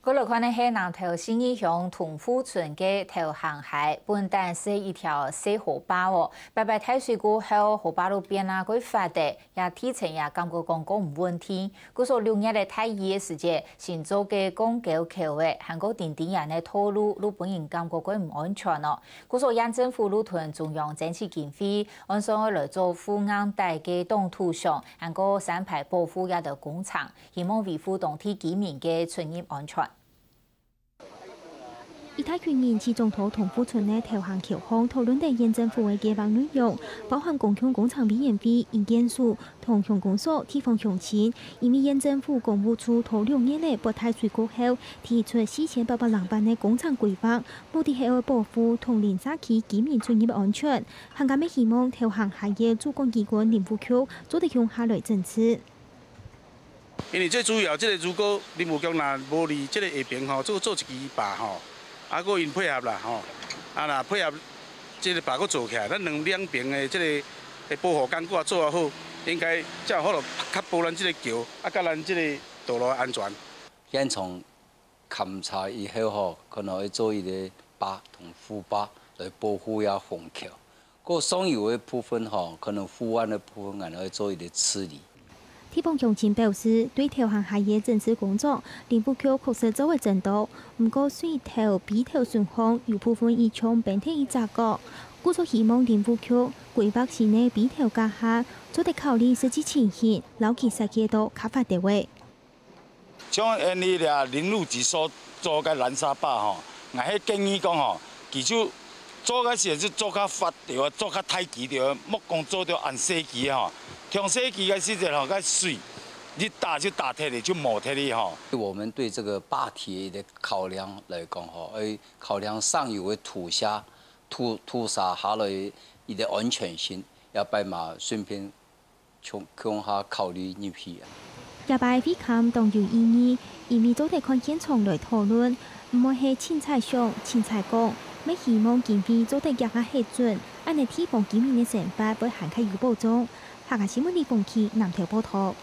我来看的是南投信义乡同富村的头航海，本单是一条小河坝哦。白白太水过后，河坝路边啊，佢发的也提前也感觉讲唔问题。佢说6月的太热的时节，新做嘅公交口的，韩国点点人的套路，路本人感觉佢唔安全哦。佢说县政府路屯中央争取经费，按上来做富安大嘅动土上，韩国山牌保护也的工厂，希望维护当地居民嘅村业安全。 一大群人去总统同富村的头航桥巷讨论地县政府的计划内容，包含共享工厂委员会、营建署同乡公所地方乡亲，因为县政府公务处头2年的博太水过后，提出4800人班的工厂规划，目的是要保护同邻社区居民村业安全。行家们希望头航海业主管机关林务局做得向下来政策。 因为最主要，如果林务局若无离这个下边吼，做一支坝吼，搁因配合啦吼，若配合这个坝搁做起来，咱两边的个保护工作做啊好，应该才有法度确保咱这个桥甲咱这个道路安全。先从勘察以後吼，可能會做一個坝同副坝來保護下虹橋。個上游的部分吼，可能附岸的部分，可能會做一個處理。 地方乡亲表示，对头航海业整治工作，林务局确实做为正道。不过水头、鼻头顺风有部分已从变天已杂过，故所希望林务局规划市内鼻头加下，做得考虑实际情形，牢记设计度开发地位。像因伊俩林路局所做个南沙坝吼，我迄建议讲吼，其实做个时就做较发着，做较太极着，莫讲做着按细期吼。 从设计开始就吼，个水，你打就打铁的，就磨铁的吼。我们对这个坝体的考量来讲吼，考量上游的土沙下来伊的安全性，也摆嘛顺便从下考虑入去啊。也摆非看当有意义，因为做得看现场来讨论，唔会系凊彩想、凊彩讲，要希望经费做得更加核准，按你地方居民的想法会涵盖有保障。下个新闻的风气南投报道。